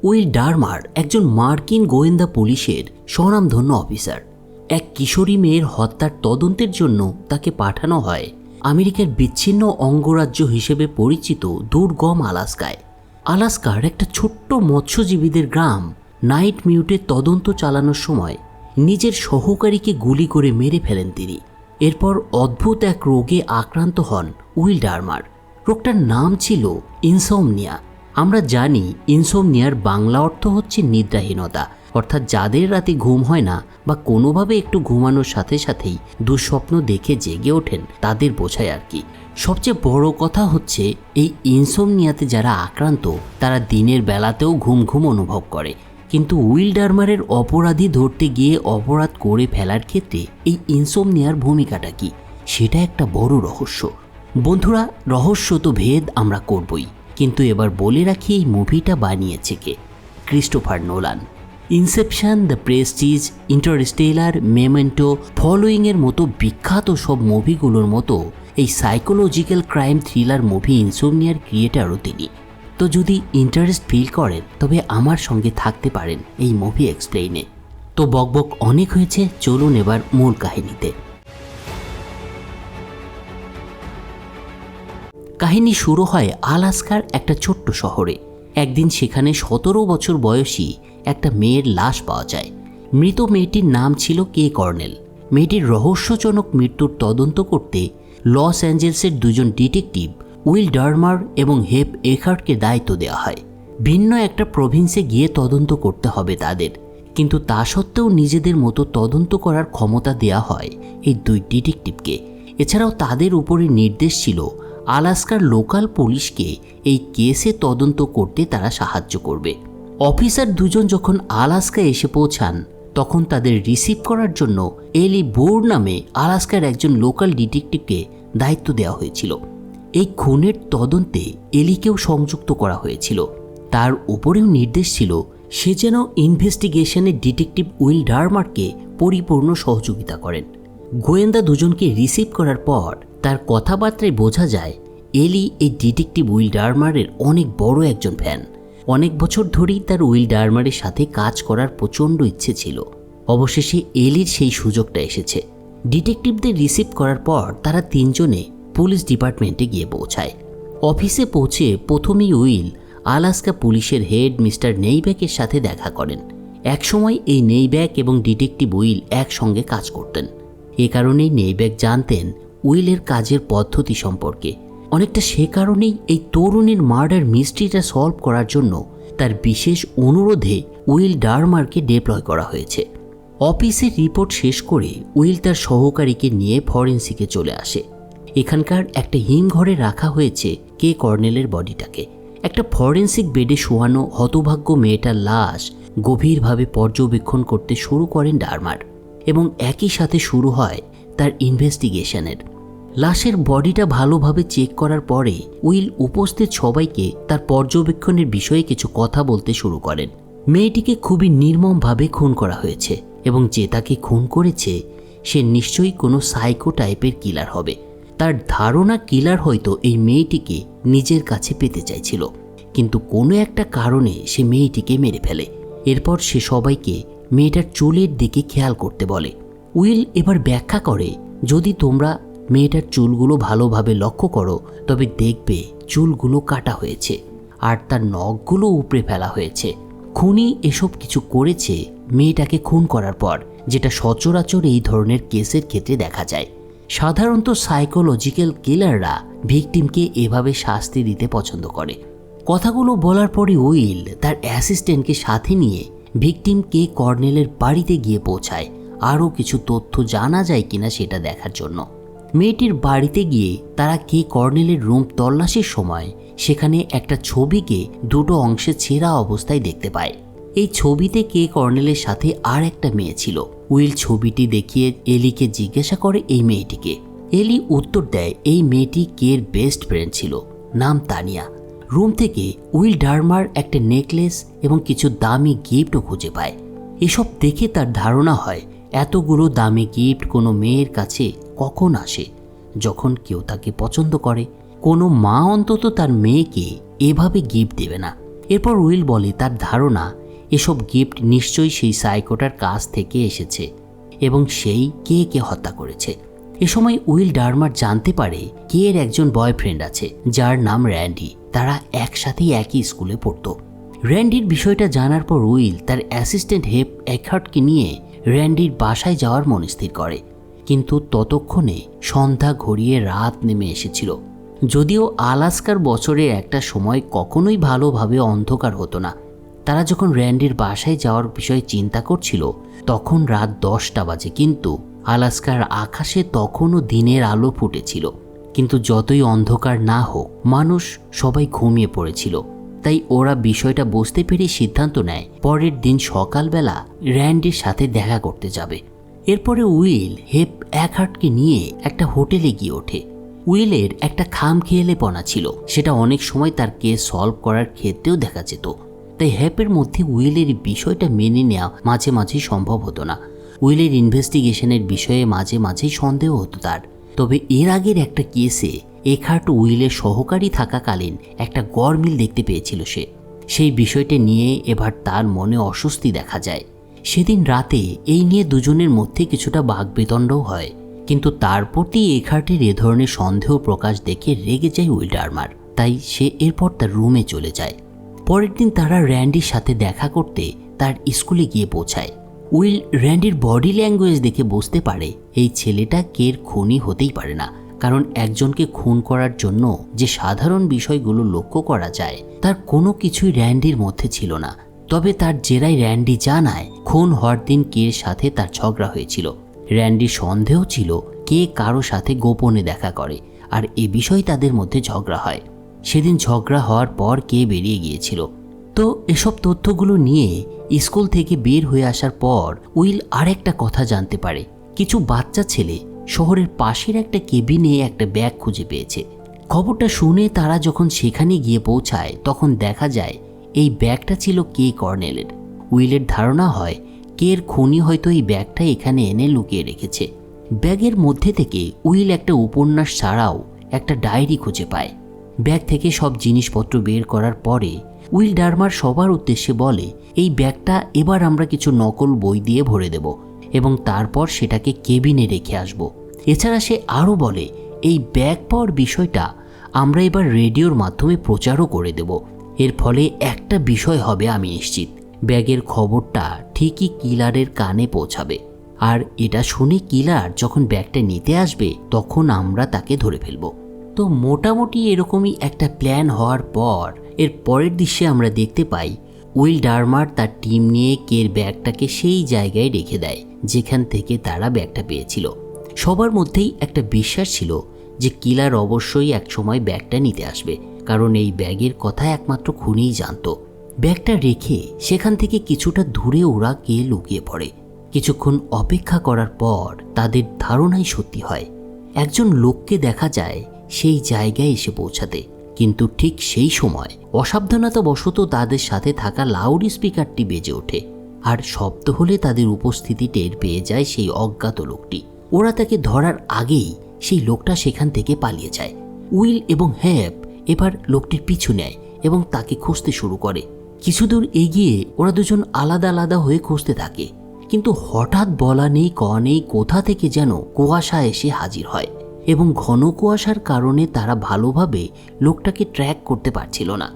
Will Dermer একজন মার্কিন গোয়েন্দা পুলিশের স্বনামধন্য অফিসার। এক কিশোরী মেয়ের হত্যার তদন্তের জন্য তাকে পাঠানো হয় আমেরিকার বিচ্ছিন্ন অঙ্গরাজ্য হিসেবে পরিচিত দুর্গম আলাস্কায়। আলাস্কার একটা ছোট্ট মৎস্যজীবীদের গ্রাম নাইট মিউটের তদন্ত চালানোর সময় নিজের সহকারীকে গুলি করে মেরে ফেলেন তিনি। এরপর অদ্ভুত এক রোগে আক্রান্ত হন উইল ডারমার। রোগটার নাম ছিল ইনসমনিয়া। আমরা জানি ইনসমনিয়ার বাংলা অর্থ হচ্ছে নিদ্রাহীনতা, অর্থাৎ যাদের রাতে ঘুম হয় না বা কোনোভাবে একটু ঘুমানোর সাথে সাথেই দুঃস্বপ্ন দেখে জেগে ওঠেন তাদের বোঝায় আর কি। সবচেয়ে বড় কথা হচ্ছে এই ইনসমনিয়াতে যারা আক্রান্ত তারা দিনের বেলাতেও ঘুম ঘুম অনুভব করে, কিন্তু উইল ডারমারের অপরাধী ধরতে গিয়ে অপরাধ করে ফেলার ক্ষেত্রে এই ইনসমনিয়ার ভূমিকাটা কি, সেটা একটা বড় রহস্য। বন্ধুরা, রহস্য তো ভেদ আমরা করবই, কিন্তু এবার বলে রাখি এই মুভিটা বানিয়েছে কে? Christopher Nolan. Inception, The Prestige, Interstellar, Memento, ফলোয়িংয়ের মতো বিখ্যাত সব মুভিগুলোর মতো এই সাইকোলজিক্যাল ক্রাইম থ্রিলার মুভি ইনসমনিয়ার ক্রিয়েটারও তিনি। তো যদি ইন্টারেস্ট ফিল করেন তবে আমার সঙ্গে থাকতে পারেন এই মুভি এক্সপ্লেইনে। তো বকবক অনেক হয়েছে, চলুন এবার মূল কাহিনীতে। কাহিনী শুরু হয় আলাস্কার একটা ছোট্ট শহরে। একদিন সেখানে 17 বছর বয়সী একটা মেয়ের লাশ পাওয়া যায়। মৃত মেয়েটির নাম ছিল কে কর্নেল। মেয়েটির রহস্যজনক মৃত্যুর তদন্ত করতে লস অ্যাঞ্জেলসের দুজন ডিটেকটিভ উইল ডারমার এবং হেপ এখার্টকে দায়িত্ব দেওয়া হয়। ভিন্ন একটা প্রভিন্সে গিয়ে তদন্ত করতে হবে তাদের, কিন্তু তা সত্ত্বেও নিজেদের মতো তদন্ত করার ক্ষমতা দেয়া হয় এই দুই ডিটেকটিভকে। এছাড়াও তাদের উপরে নির্দেশ ছিল আলাস্কার লোকাল পুলিশকে এই কেসে তদন্ত করতে তারা সাহায্য করবে। অফিসার দুজন যখন আলাস্কায় এসে পৌঁছান তখন তাদের রিসিভ করার জন্য এলি বোর নামে আলাস্কার একজন লোকাল ডিটেকটিভকে দায়িত্ব দেওয়া হয়েছিল। এই খুনের তদন্তে এলিকেও সংযুক্ত করা হয়েছিল। তার উপরেও নির্দেশ ছিল সে যেন ইনভেস্টিগেশনে ডিটেকটিভ উইল ডারমারকে পরিপূর্ণ সহযোগিতা করেন। গোয়েন্দা দুজনকে রিসিভ করার পর তার কথাবার্তায় বোঝা যায় এলি এই ডিটেকটিভ উইল ডারমারের অনেক বড় একজন ফ্যান। অনেক বছর ধরেই তার উইল ডারমারের সাথে কাজ করার প্রচণ্ড ইচ্ছে ছিল। অবশেষে এলির সেই সুযোগটা এসেছে। ডিটেকটিভদের রিসিভ করার পর তারা তিনজনে পুলিশ ডিপার্টমেন্টে গিয়ে পৌঁছায়। অফিসে পৌঁছে প্রথমেই উইল আলাস্কা পুলিশের হেড মিস্টার নেইব্যাকের সাথে দেখা করেন। একসময় এই নেইব্যাক এবং ডিটেকটিভ উইল একসঙ্গে কাজ করতেন। এ কারণেই নেইব্যাক জানতেন উইলের কাজের পদ্ধতি সম্পর্কে। অনেকটা সে কারণেই এই তরুণীর মার্ডার মিস্ট্রিটা সলভ করার জন্য তার বিশেষ অনুরোধে উইল ডারমারকে ডিপ্লয় করা হয়েছে। অফিসের রিপোর্ট শেষ করে উইল তার সহকারীকে নিয়ে ফরেন্সিকে চলে আসে। এখানকার একটা হিমঘরে রাখা হয়েছে কে কর্নেলের বডিটাকে। একটা ফরেন্সিক বেডে শোয়ানো হতভাগ্য মেয়েটার লাশ গভীরভাবে পর্যবেক্ষণ করতে শুরু করেন ডারমার, এবং একই সাথে শুরু হয় তার ইনভেস্টিগেশনের। লাশের বডিটা ভালোভাবে চেক করার পরে উইল উপস্থিত সবাইকে তার পর্যবেক্ষণের বিষয়ে কিছু কথা বলতে শুরু করেন। মেয়েটিকে খুবই নির্মমভাবে খুন করা হয়েছে এবং যে তাকে খুন করেছে সে নিশ্চয়ই কোনো সাইকো টাইপের কিলার হবে। তার ধারণা কিলার হয়তো এই মেয়েটিকে নিজের কাছে পেতে চাইছিল, কিন্তু কোনো একটা কারণে সে মেয়েটিকে মেরে ফেলে। এরপর সে সবাইকে মেয়েটার চুলের দিকে খেয়াল করতে বলে। উইল এবার ব্যাখ্যা করে, যদি তোমরা মেয়েটার চুলগুলো ভালোভাবে লক্ষ্য করো তবে দেখবে চুলগুলো কাটা হয়েছে আর তার নখগুলো উপড়ে ফেলা হয়েছে। খুনি এসব কিছু করেছে মেয়েটাকে খুন করার পর, যেটা সচরাচর এই ধরনের কেসের ক্ষেত্রে দেখা যায়। সাধারণত সাইকোলজিক্যাল কিলাররা ভিকটিমকে এভাবে শাস্তি দিতে পছন্দ করে। কথাগুলো বলার পরে উইল তার অ্যাসিস্ট্যান্টকে সাথে নিয়ে ভিকটিম কে কর্নেলের বাড়িতে গিয়ে পৌঁছায় আরও কিছু তথ্য জানা যায় কিনা সেটা দেখার জন্য। মেয়েটির বাড়িতে গিয়ে তারা কে কর্নেলের রুম তল্লাশির সময় সেখানে একটা ছবিকে দুটো অংশে ছেঁড়া অবস্থায় দেখতে পায়। এই ছবিতে কে কর্নেলের সাথে আর একটা মেয়ে ছিল। উইল ছবিটি দেখিয়ে এলিকে জিজ্ঞাসা করে এই মেয়েটিকে। এলি উত্তর দেয় এই মেয়েটি কের বেস্ট ফ্রেন্ড ছিল, নাম তানিয়া। রুম থেকে উইল ডারমার একটা নেকলেস এবং কিছু দামি গিফটও খুঁজে পায়। এসব দেখে তার ধারণা হয় এতগুলো দামি গিফট কোনো মেয়ের কাছে কখন আসে, যখন কেউ তাকে পছন্দ করে। কোনো মা অন্তত তার মেয়েকে এভাবে গিফট দেবে না। এরপর উইল বলে তার ধারণা এসব গিফট নিশ্চয়ই সেই সাইকোটার কাছ থেকে এসেছে এবং সেই কে হত্যা করেছে। এ সময় উইল ডারমার জানতে পারে কে এর একজন বয়ফ্রেন্ড আছে যার নাম র্যান্ডি। তারা একসাথেই একই স্কুলে পড়তো। র্যান্ডির বিষয়টা জানার পর উইল তার অ্যাসিস্ট্যান্ট হেপ এখার্টকে নিয়ে র্যান্ডির বাসায় যাওয়ার মনস্থির করে। কিন্তু ততক্ষণে সন্ধ্যা ঘড়িয়ে রাত নেমে এসেছিল। যদিও আলাস্কার বছরের একটা সময় কখনোই ভালোভাবে অন্ধকার হতো না। তারা যখন র্যান্ডির বাসায় যাওয়ার বিষয়ে চিন্তা করছিল তখন রাত 10টা বাজে, কিন্তু আলাস্কার আকাশে তখনও দিনের আলো ফুটেছিল। কিন্তু যতই অন্ধকার না হোক মানুষ সবাই ঘুমিয়ে পড়েছিল। তাই ওরা বিষয়টা বুঝতে পেরে সিদ্ধান্ত নেয় পরের দিন সকালবেলা র্যান্ডির সাথে দেখা করতে যাবে। এরপরে উইল হেপ এখার্টকে নিয়ে একটা হোটেলে গিয়ে ওঠে। উইলের একটা খামখেয়ালেপনা ছিল, সেটা অনেক সময় তার কেস সলভ করার ক্ষেত্রেও দেখা যেত। তাই হেপের মধ্যে উইলের বিষয়টা মেনে নেওয়া মাঝে মাঝেই সম্ভব হতো না। উইলের ইনভেস্টিগেশনের বিষয়ে মাঝে মাঝেই সন্দেহ হতো তার। তবে এর আগের একটা কেসে এখার্ট উইলের সহকারী থাকাকালীন একটা গড়মিল দেখতে পেয়েছিল সে। সেই বিষয়টা নিয়ে এবার তার মনে অস্বস্তি দেখা যায়। সেদিন রাতে এই নিয়ে দুজনের মধ্যে কিছুটা বাকবিতণ্ডও হয়, কিন্তু তার প্রতি এখার্টের এ ধরনের সন্দেহ প্রকাশ দেখে রেগে যায় উইল ডারমার। তাই সে এরপর তার রুমে চলে যায়। পরের দিন তারা র্যান্ডির সাথে দেখা করতে তার স্কুলে গিয়ে পৌঁছায়। উইল র্যান্ডির বডি ল্যাঙ্গুয়েজ দেখে বুঝতে পারে এই ছেলেটা কের খুনি হতেই পারে না, কারণ একজনকে খুন করার জন্য যে সাধারণ বিষয়গুলো লক্ষ্য করা যায় তার কোনো কিছুই র্যান্ডির মধ্যে ছিল না। তবে তার জেরায় র্যান্ডি জানায় খুন হওয়ার দিন কের সাথে তার ঝগড়া হয়েছিল। র্যান্ডির সন্দেহ ছিল কে কারো সাথে গোপনে দেখা করে, আর এ বিষয়ে তাদের মধ্যে ঝগড়া হয়। সেদিন ঝগড়া হওয়ার পর কে বেরিয়ে গিয়েছিল। তো এসব তথ্যগুলো নিয়ে স্কুল থেকে বের হয়ে আসার পর উইল আরেকটা কথা জানতে পারে। কিছু বাচ্চা ছেলে শহরের পাশের একটা কেবিনে একটা ব্যাগ খুঁজে পেয়েছে। খবরটা শুনে তারা যখন সেখানে গিয়ে পৌঁছায় তখন দেখা যায় এই ব্যাগটা ছিল কে কর্নেলের। উইলের ধারণা হয় কের খুনি হয়তো এই ব্যাগটা এখানে এনে লুকিয়ে রেখেছে। ব্যাগের মধ্যে থেকে উইল একটা উপন্যাস ছাড়াও একটা ডায়েরি খুঁজে পায়। ব্যাগ থেকে সব জিনিসপত্র বের করার পরে উইল ডারমার সবার উদ্দেশ্যে বলে এই ব্যাগটা এবার আমরা কিছু নকল বই দিয়ে ভরে দেব এবং তারপর সেটাকে কেবিনে রেখে আসব। এছাড়া সে আরও বলে এই ব্যাগ পাওয়ার বিষয়টা আমরা এবার রেডিওর মাধ্যমে প্রচারও করে দেব। এর ফলে একটা বিষয় হবে আমি নিশ্চিত, ব্যাগের খবরটা ঠিকই কিলারের কানে পৌঁছাবে, আর এটা শুনে কিলার যখন ব্যাগটা নিতে আসবে তখন আমরা তাকে ধরে ফেলব। তো মোটামুটি এরকমই একটা প্ল্যান হওয়ার পর এর পরের দৃশ্যে আমরা দেখতে পাই উইল ডারমার তার টিম নিয়ে কের ব্যাগটাকে সেই জায়গায় রেখে দেয় যেখান থেকে তারা ব্যাগটা পেয়েছিল। সবার মধ্যেই একটা বিশ্বাস ছিল যে কিলার অবশ্যই একসময় ব্যাগটা নিতে আসবে, কারণ এই ব্যাগের কথা একমাত্র খুনিই জানত। ব্যাগটা রেখে সেখান থেকে কিছুটা দূরে ওরা কে লুকিয়ে পড়ে। কিছুক্ষণ অপেক্ষা করার পর তাদের ধারণাই সত্যি হয়। একজন লোককে দেখা যায় সেই জায়গায় এসে পৌঁছাতে, কিন্তু ঠিক সেই সময় অসাবধানতাবশত তাদের সাথে থাকা লাউড স্পিকারটি বেজে ওঠে, আর শব্দ হলে তাদের উপস্থিতি টের পেয়ে যায় সেই অজ্ঞাত লোকটি। ওরা তাকে ধরার আগেই সেই লোকটা সেখান থেকে পালিয়ে যায়। উইল এবং হ্যাপ এবার লোকটির পিছু নেয় এবং তাকে খুঁজতে শুরু করে। কিছুদূর এগিয়ে ওরা দুজন আলাদা আলাদা হয়ে খুঁজতে থাকে, কিন্তু হঠাৎ বলা নেই কওয়া নেই কোথা থেকে যেন কুয়াশা এসে হাজির হয় এবং ঘন কুয়াশার কারণে তারা ভালোভাবে লোকটাকে ট্র্যাক করতে পারছিল না।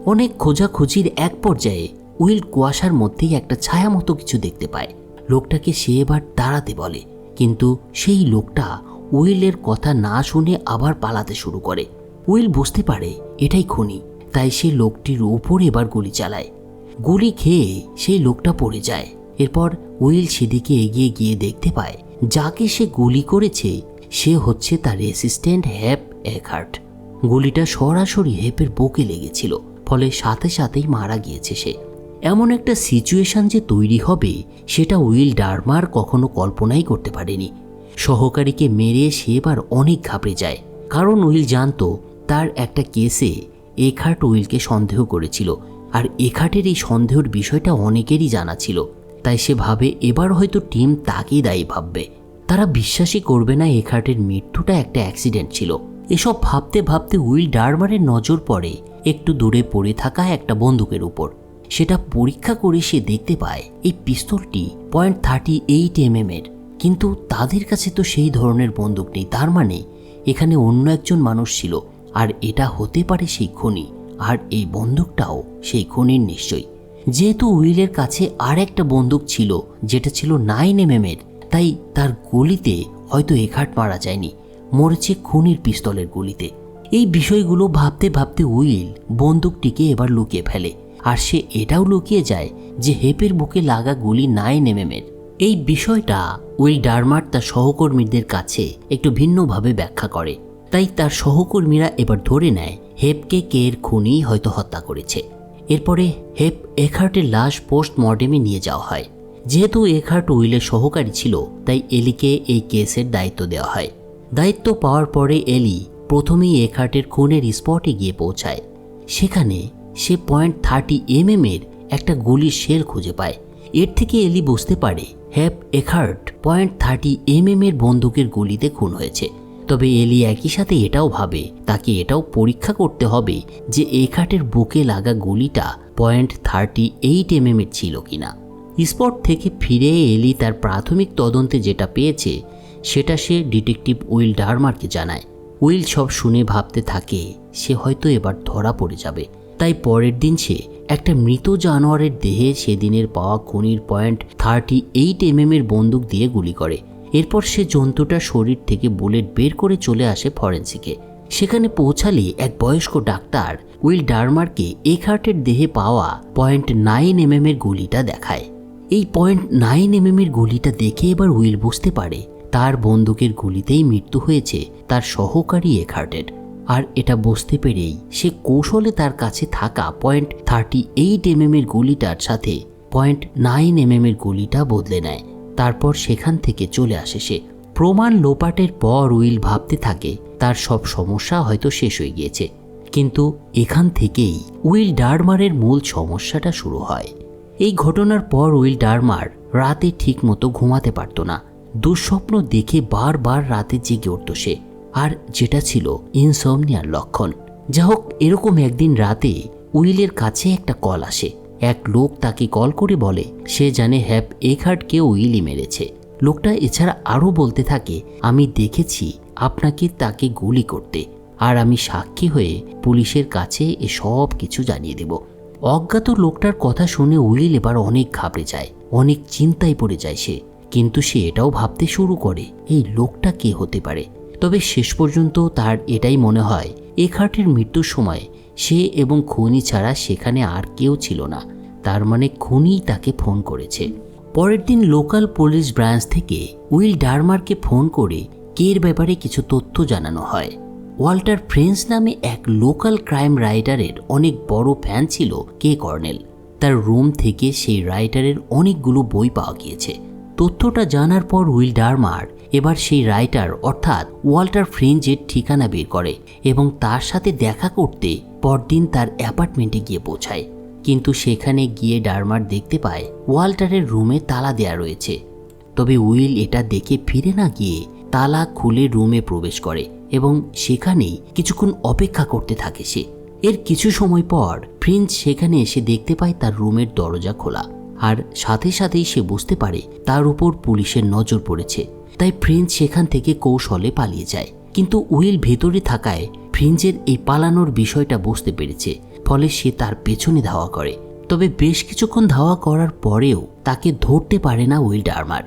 অনেক খোঁজাখুঁজির এক পর্যায়ে উইল কুয়াশার মধ্যেই একটা ছায়া মতো কিছু দেখতে পায়। লোকটাকে সে এবার দাঁড়াতে বলে, কিন্তু সেই লোকটা উইলের কথা না শুনে আবার পালাতে শুরু করে। উইল বুঝতে পারে এটাই খুনি, তাই সে লোকটির উপর এবার গুলি চালায়। গুলি খেয়ে সেই লোকটা পড়ে যায়। এরপর উইল সেদিকে এগিয়ে গিয়ে দেখতে পায় যাকে সে গুলি করেছে সে হচ্ছে তার অ্যাসিস্ট্যান্ট হ্যাপ এখার্ট। গুলিটা সরাসরি হ্যাপের বুকে লেগেছিল, ফলে সাথে সাথেই মারা গিয়েছে সে। এমন একটা সিচুয়েশন যে তৈরি হবে সেটা উইল ডারমার কখনো কল্পনাই করতে পারেনি। সহকারীকে মেরে সে এবার অনেক ঘাবড়ে যায়, কারণ উইল জানতো তার একটা কেসে এখার্ট উইলকে সন্দেহ করেছিল, আর এখার্টের এই সন্দেহের বিষয়টা অনেকেরই জানা ছিল। তাই সে ভাবে এবার হয়তো টিম তাকেই দায়ী ভাববে। তারা বিশ্বাসই করবে না এখার্টের মৃত্যুটা একটা অ্যাক্সিডেন্ট ছিল। এসব ভাবতে ভাবতে উইল ডারমারের নজর পড়ে একটু দূরে পড়ে থাকা একটা বন্দুকের উপর। সেটা পরীক্ষা করে সে দেখতে পায় এই পিস্তলটি .38 এর, কিন্তু তাদের কাছে তো সেই ধরনের বন্দুক নেই। তার মানে এখানে অন্য একজন মানুষ ছিল, আর এটা হতে পারে সেই খুনি, আর এই বন্দুকটাও সেই খুনির নিশ্চয়ই। যেহেতু উইলের কাছে আর একটা বন্দুক ছিল যেটা ছিল 9mm এর, তাই তার গুলিতে হয়তো এখাট মারা যায়নি, মরেছে খুনির পিস্তলের গুলিতে। এই বিষয়গুলো ভাবতে ভাবতে উইল বন্দুকটিকে এবার লুকিয়ে ফেলে, আর সে এটাও লুকিয়ে যায় যে হেপের বুকে লাগা গুলি 9mm এর। এই বিষয়টা উইল ডারমার তার সহকর্মীদের কাছে একটু ভিন্নভাবে ব্যাখ্যা করে, তাই তার সহকর্মীরা এবার ধরে নেয় হেপকে কের খুনি হয়তো হত্যা করেছে। এরপরে হেপ এখার্টের লাশ পোস্টমর্টেমে নিয়ে যাওয়া হয়। যেহেতু এখার্ট উইলের সহকারী ছিল, তাই এলিকে এই কেসের দায়িত্ব দেওয়া হয়। দায়িত্ব পাওয়ার পরে এলি প্রথমেই এখার্টের খুনের স্পটে গিয়ে পৌঁছায়। সেখানে সে .30mm এর একটা গুলির শেল খুঁজে পায়। এর থেকে এলি বুঝতে পারে হেপ এখার্ট .30mm এর বন্দুকের গুলিতে খুন হয়েছে। তবে এলি একই সাথে এটাও ভাবে তাকে এটাও পরীক্ষা করতে হবে যে এখার্টের বুকে লাগা গুলিটা .38mm এর ছিল কিনা। স্পট থেকে ফিরে এলি তার প্রাথমিক তদন্তে যেটা পেয়েছে সেটা সে ডিটেকটিভ উইল ডারমারকে জানায়। উইল সব শুনে ভাবতে থাকে সে হয়তো এবার ধরা পড়ে যাবে। তাই পরের দিন সে একটা মৃত জানোয়ারের দেহে সেদিনের পাওয়া খুনির .38mm এর বন্দুক দিয়ে গুলি করে। এরপর সে জন্তুটার শরীর থেকে বুলেট বের করে চলে আসে ফরেন্সিকে। সেখানে পৌঁছালে এক বয়স্ক ডাক্তার উইল ডারমারকে এখার্টের দেহে পাওয়া .9mm এর গুলিটা দেখায়। এই .9mm এর গুলিটা দেখে এবার উইল বুঝতে পারে তার বন্দুকের গুলিতেই মৃত্যু হয়েছে তার সহকারী এখার্টের। আর এটা বুঝতে পেরেই সে কৌশলে তার কাছে থাকা .38mm এর গুলিটার সাথে .9mm এর গুলিটা বদলে নেয়। তারপর সেখান থেকে চলে আসে সে। প্রমাণ লোপাটের পর উইল ভাবতে থাকে তার সব সমস্যা হয়তো শেষ হয়ে গিয়েছে, কিন্তু এখান থেকেই উইল ডারমারের মূল সমস্যাটা শুরু হয়। এই ঘটনার পর উইল ডারমার রাতে ঠিক মতো ঘুমাতে পারত না। দুঃস্বপ্ন দেখে বারবার রাতে জেগে উঠত সে, আর যেটা ছিল ইনসমনিয়ার লক্ষণ। যা হোক, এরকম একদিন রাতে উইলের কাছে একটা কল আসে। এক লোক তাকে কল করে বলে সে জানে হেপ এখার্টকে উইলই মেরেছে। লোকটা এছাড়া আরও বলতে থাকে, আমি দেখেছি আপনাকে তাকে গুলি করতে, আর আমি সাক্ষী হয়ে পুলিশের কাছে এসব কিছু জানিয়ে দেব। অজ্ঞাত লোকটার কথা শুনে উইল এবার অনেক ঘাবড়ে যায়, অনেক চিন্তায় পড়ে যায় সে। কিন্তু সে এটাও ভাবতে শুরু করে এই লোকটা কে হতে পারে। তবে শেষ পর্যন্ত তার এটাই মনে হয় এখার্টের মৃত্যুর সময় সে এবং খুনি ছাড়া সেখানে আর কেউ ছিল না। তার মানে খুনিই তাকে ফোন করেছে। পরের দিন লোকাল পুলিশ ব্রাঞ্চ থেকে উইল ডারমারকে ফোন করে কের ব্যাপারে কিছু তথ্য জানানো হয়। ওয়াল্টার ফ্রেঞ্চ নামে এক লোকাল ক্রাইম রাইটারের অনেক বড় ফ্যান ছিল কে কর্নেল। তার রুম থেকে সেই রাইটারের অনেকগুলো বই পাওয়া গিয়েছে। তথ্যটা জানার পর উইল ডারমার এবার সেই রাইটার অর্থাৎ ওয়াল্টার ফ্রেঞ্চের ঠিকানা বের করে এবং তার সাথে দেখা করতে পরদিন তার অ্যাপার্টমেন্টে গিয়ে পৌঁছায়। কিন্তু সেখানে গিয়ে ডারমার দেখতে পায় ওয়াল্টারের রুমে তালা দেয়া রয়েছে। তবে উইল এটা দেখে ফিরে না গিয়ে তালা খুলে রুমে প্রবেশ করে এবং সেখানেই কিছুক্ষণ অপেক্ষা করতে থাকে সে। এর কিছু সময় পর ফ্রেঞ্চ সেখানে এসে দেখতে পায় তার রুমের দরজা খোলা, আর সাথে সাথেই সে বুঝতে পারে তার উপর পুলিশের নজর পড়েছে। তাই ফ্রেঞ্চ সেখান থেকে কৌশলে পালিয়ে যায়। কিন্তু উইল ভেতরে থাকায় ফ্রেঞ্চের এই পালানোর বিষয়টা বুঝতে পেরেছে, ফলে সে তার পেছনে ধাওয়া করে। তবে বেশ কিছুক্ষণ ধাওয়া করার পরেও তাকে ধরতে পারে না উইল ডারমার।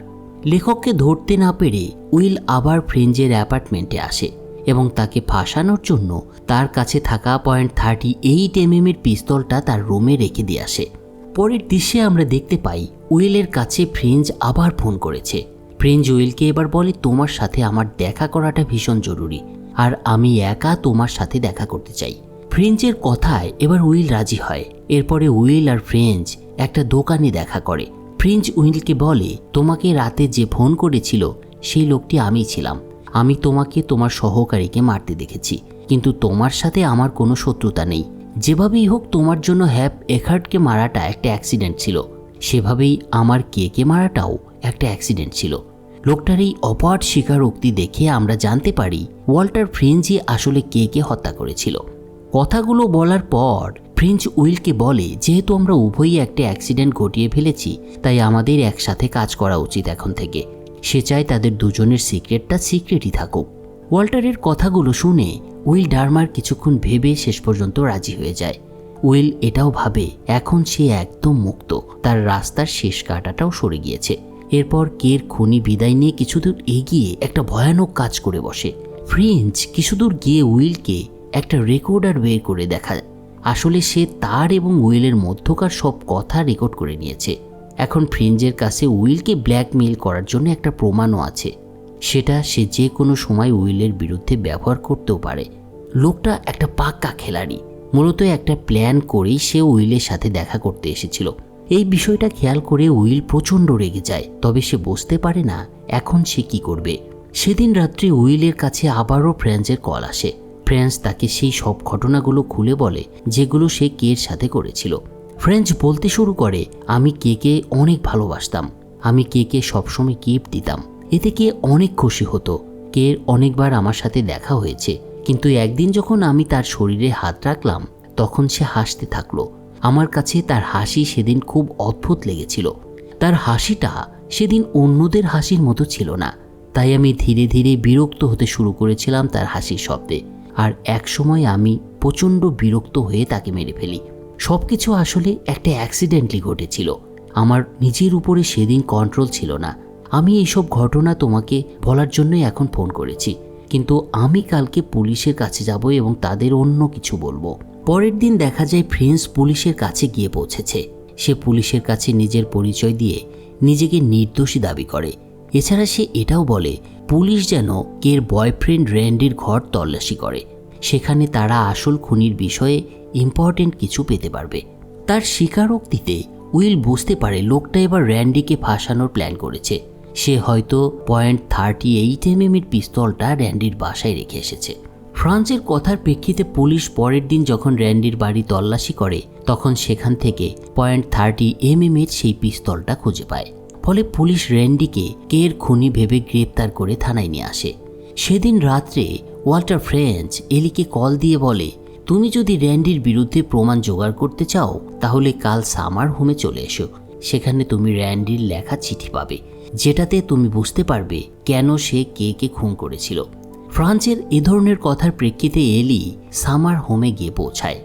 লেখককে ধরতে না পেরে উইল আবার ফ্রেঞ্চের অ্যাপার্টমেন্টে আসে এবং তাকে ফাঁসানোর জন্য তার কাছে থাকা .38mm এর পিস্তলটা তার রুমে রেখে দিয়ে আসে। পরের দৃশ্যে আমরা দেখতে পাই উইলের কাছে ফ্রেঞ্চ আবার ফোন করেছে। ফ্রেঞ্চ উইলকে এবার বলে, তোমার সাথে আমার দেখা করাটা ভীষণ জরুরি, আর আমি একা তোমার সাথে দেখা করতে চাই। ফ্রেঞ্চের কথায় এবার উইল রাজি হয়। এরপরে উইল আর ফ্রেঞ্চ একটা দোকানে দেখা করে। ফ্রেঞ্চ উইলকে বলে, তোমাকে রাতে যে ফোন করেছিল সেই লোকটি আমি ছিলাম। আমি তোমাকে তোমার সহকারীকে মারতে দেখেছি, কিন্তু তোমার সাথে আমার কোনো শত্রুতা নেই। যেভাবেই হোক তোমার জন্য হেপ এখার্টকে মারাটা একটা অ্যাক্সিডেন্ট ছিল, সেভাবেই আমার কেকে মারাটাও একটা অ্যাক্সিডেন্ট ছিল। লোকটার এই অপার স্বীকারোক্তি দেখে আমরা জানতে পারি ওয়াল্টার ফ্রেঞ্চই আসলে কেকে হত্যা করেছিল। কথাগুলো বলার পর ফ্রেঞ্চ উইলকে বলে, যেহেতু আমরা উভয়ই একটা অ্যাক্সিডেন্ট ঘটিয়ে ফেলেছি, তাই আমাদের একসাথে কাজ করা উচিত এখন থেকে। সে চায় তাদের দুজনের সিক্রেটটা সিক্রেটই থাকুক। ওয়াল্টারের কথাগুলো শুনে উইল ডারমার কিছুক্ষণ ভেবে শেষ পর্যন্ত রাজি হয়ে যায়। উইল এটাও ভাবে এখন সে একদম মুক্ত, তার রাস্তার শেষ কাঁটাটাও সরে গিয়েছে। এরপর কের খুনি বিদায় নিয়ে কিছুদূর এগিয়ে একটা ভয়ানক কাজ করে বসে। ফ্রেঞ্চ কিছুদূর গিয়ে উইলকে একটা রেকর্ডার বের করে দেখায়। আসলে সে তার এবং উইলের মধ্যকার সব কথা রেকর্ড করে নিয়েছে। এখন ফ্রেঞ্চের কাছে উইলকে ব্ল্যাকমেইল করার জন্য একটা প্রমাণও আছে, সেটা সে যে কোনো সময় উইলের বিরুদ্ধে ব্যবহার করতেও পারে। লোকটা একটা পাক্কা খেলাড়ি, মূলত একটা প্ল্যান করেই সে উইলের সাথে দেখা করতে এসেছিল। এই বিষয়টা খেয়াল করে উইল প্রচণ্ড রেগে যায়, তবে সে বুঝতে পারে না এখন সে কি করবে। সেদিন রাত্রে উইলের কাছে আবারও ফ্রেঞ্চের কল আসে। ফ্রেঞ্চ তাকে সেই সব ঘটনাগুলো খুলে বলে যেগুলো সে কের সাথে করেছিল। ফ্রেঞ্চ বলতে শুরু করে, আমি কেকে অনেক ভালোবাসতাম, আমি কেকে সবসময় গিফট দিতাম, এতে কে অনেক খুশি হতো। কের অনেকবার আমার সাথে দেখা হয়েছে, কিন্তু একদিন যখন আমি তার শরীরে হাত রাখলাম তখন সে হাসতে থাকলো। আমার কাছে তার হাসি সেদিন খুব অদ্ভুত লেগেছিল। তার হাসিটা সেদিন অন্যদের হাসির মতো ছিল না, তাই আমি ধীরে ধীরে বিরক্ত হতে শুরু করেছিলাম তার হাসির শব্দে। আর একসময় আমি প্রচণ্ড বিরক্ত হয়ে তাকে মেরে ফেলি। সব কিছু আসলে একটা অ্যাক্সিডেন্টলি ঘটেছিল, আমার নিজের উপরে সেদিন কন্ট্রোল ছিল না। আমি এইসব ঘটনা তোমাকে বলার জন্যই এখন ফোন করেছি, কিন্তু আমি কালকে পুলিশের কাছে যাব এবং তাদের অন্য কিছু বলবো। পরের দিন দেখা যায় ফ্রেঞ্চ পুলিশের কাছে গিয়ে পৌঁছেছে। সে পুলিশের কাছে নিজের পরিচয় দিয়ে নিজেকে নির্দোষী দাবি করে। এছাড়া সে এটাও বলে পুলিশ যেন কের বয়ফ্রেন্ড র্যান্ডির ঘর তল্লাশি করে, সেখানে তারা আসল খুনির বিষয়ে ইম্পর্টেন্ট কিছু পেতে পারবে। তার স্বীকারোক্তিতে উইল বুঝতে পারে লোকটা এবার র্যান্ডিকে ফাঁসানোর প্ল্যান করেছে। সে হয়তো .38 এর পিস্তলটা র্যান্ডির বাসায় রেখে এসেছে। ফ্রান্সের কথার প্রেক্ষিতে পুলিশ পরের দিন যখন র্যান্ডির বাড়ি তল্লাশি করে তখন সেখান থেকে .30 এর সেই পিস্তলটা খুঁজে পায়। ফলে পুলিশ র্যান্ডিকে কের খুনি ভেবে গ্রেপ্তার করে থানায় নিয়ে আসে। সেদিন রাত্রে ওয়াল্টার ফ্রেঞ্চ এলিকে কল দিয়ে বলে, তুমি যদি র্যান্ডির বিরুদ্ধে প্রমাণ জোগাড় করতে চাও তাহলে কাল সামার হোমে চলে এসো। সেখানে তুমি র্যান্ডির লেখা চিঠি পাবে, যেটাতে তুমি বুঝতে পারবে কেন সে কে খুন করেছিল। ফ্রান্সের এ ধরনের কথার প্রেক্ষিতে এলি সামার হোমে গিয়ে পৌঁছায়।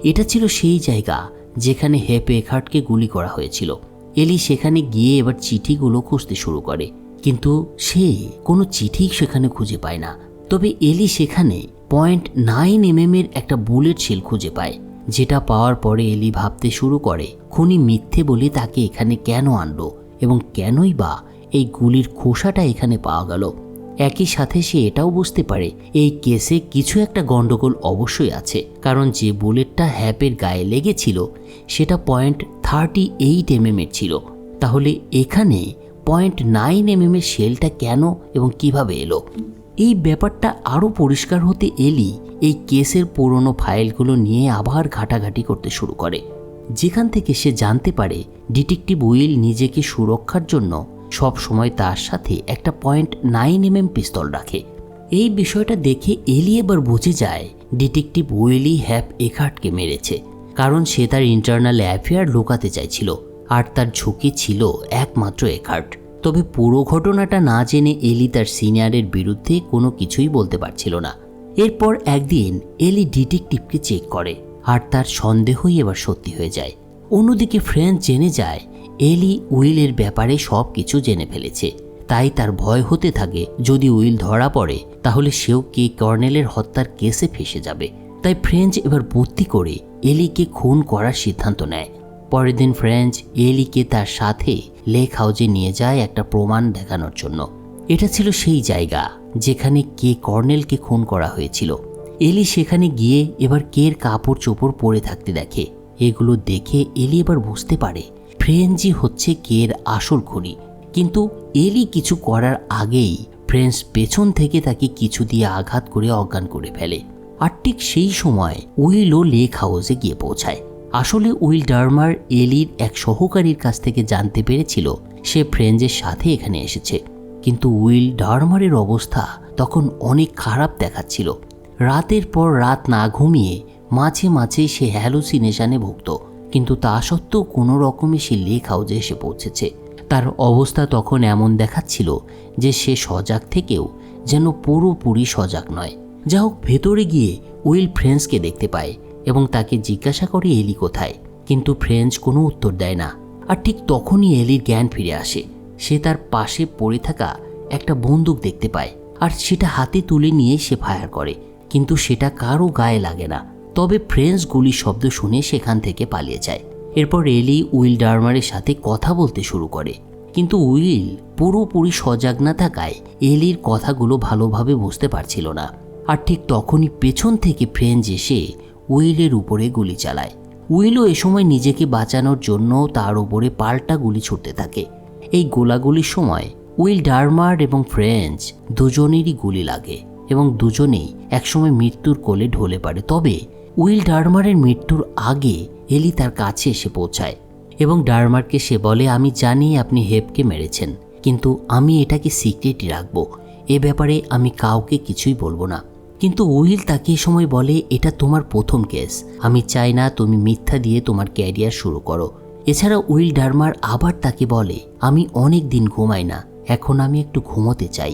এটা ছিল সেই জায়গা যেখানে হেপ এখার্টকে গুলি করা হয়েছিল। এলি সেখানে গিয়ে এবার চিঠিগুলো খুঁজতে শুরু করে, কিন্তু সে কোনো চিঠি সেখানে খুঁজে পায় না। তবে এলি সেখানে .9 এর একটা বুলেট শেল খুঁজে পায়, যেটা পাওয়ার পরে এলি ভাবতে শুরু করে খুনি মিথ্যে বলে তাকে এখানে কেন আনলো এবং কেনই বা এই গুলির খোসাটা এখানে পাওয়া গেল। একই সাথে সে এটাও বুঝতে পারে এই কেসে কিছু একটা গন্ডগোল অবশ্যই আছে, কারণ যে বুলেটটা হ্যাপের গায়ে লেগেছিল সেটা .38 এর ছিল। তাহলে এখানে .9 এর শেলটা কেন এবং কিভাবে এলো? এই ব্যাপারটা আরও পরিষ্কার হতে এলি এই কেসের পুরনো ফাইলগুলো নিয়ে আবার ঘাটাঘাটি করতে শুরু করে, যেখান থেকে সে জানতে পারে ডিটেকটিভ উইল নিজেকে সুরক্ষার জন্য সব সময় তার সাথে একটা .9 পিস্তল রাখে। এই বিষয়টা দেখে এলি এবার বুঝে যায় ডিটেকটিভ উইলই হ্যাপ এখার্টকে মেরেছে, কারণ সে তার ইন্টারনাল অ্যাফেয়ার লুকাতে চাইছিল আর তার ঝুঁকি ছিল একমাত্র এখার্ট। তবে পুরো ঘটনাটা না জেনে এলি তার সিনিয়রের বিরুদ্ধে কোনো কিছুই বলতে পারছিল না। এরপর একদিন এলি ডিটেকটিভকে চেক করে আর তার সন্দেহই এবার সত্যি হয়ে যায়। অন্যদিকে ফ্রেঞ্চ জেনে যায় এলি উইলের ব্যাপারে সব কিছু জেনে ফেলেছে, তাই তার ভয় হতে থাকে যদি উইল ধরা পড়ে তাহলে সেও কে কর্নেলের হত্যার কেসে ফেসে যাবে। তাই ফ্রেঞ্চ এবার বুদ্ধি করে এলিকে খুন করার সিদ্ধান্ত নেয়। পরের দিন ফ্রেঞ্চ এলিকে তার সাথে লেক হাউজে নিয়ে যায় একটা প্রমাণ দেখানোর জন্য। এটা ছিল সেই জায়গা যেখানে কে কর্নেলকে খুন করা হয়েছিল। এলি সেখানে গিয়ে এবার কের কাপড় চোপড় পরে থাকতে দেখে। এগুলো দেখে এলি এবার বুঝতে পারে ফ্রেঞ্চই হচ্ছে কের আসল খুনি। কিন্তু এলি কিছু করার আগেই ফ্রেঞ্চ পেছন থেকে তাকে কিছু দিয়ে আঘাত করে অজ্ঞান করে ফেলে। আর ঠিক সেই সময় উইলও লেক হাউসে গিয়ে পৌঁছায়। আসলে উইল ডারমার এলির এক সহকারীর কাছ থেকে জানতে পেরেছিল সে ফ্রেঞ্চের সাথে এখানে এসেছে, কিন্তু উইল ডারমারের অবস্থা তখন অনেক খারাপ দেখাচ্ছিল। রাতের পর রাত না ঘুমিয়ে মাঝে মাঝে সে হ্যালুসিনেশনে ভুগত, কিন্তু তা সত্ত্বেও কোনো রকমে সে লেক হাউসে এসে পৌঁছেছে। তার অবস্থা তখন এমন দেখাচ্ছিল যে সে সজাগ থেকেও যেন পুরোপুরি সজাগ নয়। যা হোক, ভেতরে গিয়ে উইল ফ্রেঞ্চকে দেখতে পায় এবং তাকে জিজ্ঞাসা করে এলি কোথায়, কিন্তু ফ্রেঞ্চ কোনো উত্তর দেয় না। আর ঠিক তখনই এলির জ্ঞান ফিরে আসে। সে তার পাশে পড়ে থাকা একটা বন্দুক দেখতে পায় আর সেটা হাতে তুলে নিয়ে সে ফায়ার করে, কিন্তু সেটা কারো গায়ে লাগে না। তবে ফ্রেঞ্চ গুলির শব্দ শুনে সেখান থেকে পালিয়ে যায়। এরপর এলি উইল ডারমারের সাথে কথা বলতে শুরু করে, কিন্তু উইল পুরোপুরি সজাগ না থাকায় এলির কথাগুলো ভালোভাবে বুঝতে পারছিল না। আর ঠিক তখনই পেছন থেকে ফ্রেঞ্চ এসে উইলের উপরে গুলি চালায়। উইলও এ সময় নিজেকে বাঁচানোর জন্য তার উপরে পাল্টা গুলি ছুটতে থাকে। এই গোলাগুলির সময় উইল ডারমার এবং ফ্রেঞ্চ দুজনেরই গুলি লাগে এবং দুজনেই একসময় মৃত্যুর কোলে ঢলে পড়ে। তবে উইল ডারমারের মৃত্যুর আগে এলি তার কাছে এসে পৌঁছায় এবং ডারমারকে সে বলে, আমি জানি আপনি হেপকে মেরেছেন, কিন্তু আমি এটাকে সিক্রেটই রাখবো। এ ব্যাপারে আমি কাউকে কিছুই বলবো না। কিন্তু উইল তাকে এ সময় বলে, এটা তোমার প্রথম কেস, আমি চাই না তুমি মিথ্যা দিয়ে তোমার ক্যারিয়ার শুরু করো। এছাড়া উইল ডারমার আবার তাকে বলে, আমি অনেক দিন ঘুমাই না, এখন আমি একটু ঘুমোতে চাই।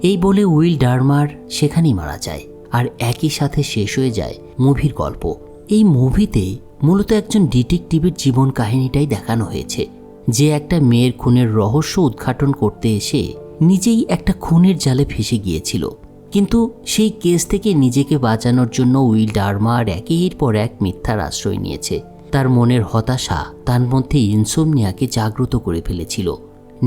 এই বলে উইল ডারমার সেখানেই মারা যায়। আর একই সাথে শেষ হয়ে যায় মুভির গল্প। এই মুভিতে মূলত একজন ডিটেকটিভের জীবন কাহিনীটাই দেখানো হয়েছে, যে একটা মেয়ের খুনের রহস্য উদ্ঘাটন করতে এসে নিজেই একটা খুনের জালে ফেসে গিয়েছিল। কিন্তু সেই কেস থেকে নিজেকে বাঁচানোর জন্য উইল ডারমার একের পর এক মিথ্যার আশ্রয় নিয়েছে। তার মনের হতাশা তার মধ্যে ইনসোমনিয়াকে জাগ্রত করে ফেলেছিল।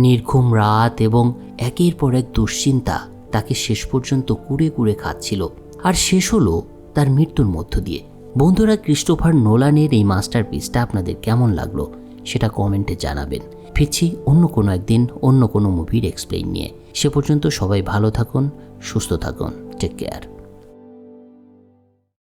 নির্ঘুম রাত এবং একের পর এক দুশ্চিন্তা তাকে শেষ পর্যন্ত কুড়ে কুড়ে খাচ্ছিল। আর শেষ হলো তার মৃত্যুর মধ্য দিয়ে। বন্ধুরা, ক্রিস্টোফার নোলানের এই মাস্টারপিসটা আপনাদের কেমন লাগলো সেটা কমেন্টে জানাবেন। ফিরছি অন্য কোনো একদিন অন্য কোনো মুভির এক্সপ্লেইন নিয়ে। সে পর্যন্ত সবাই ভালো থাকুন, সুস্থ থাকুন, টেক কেয়ার।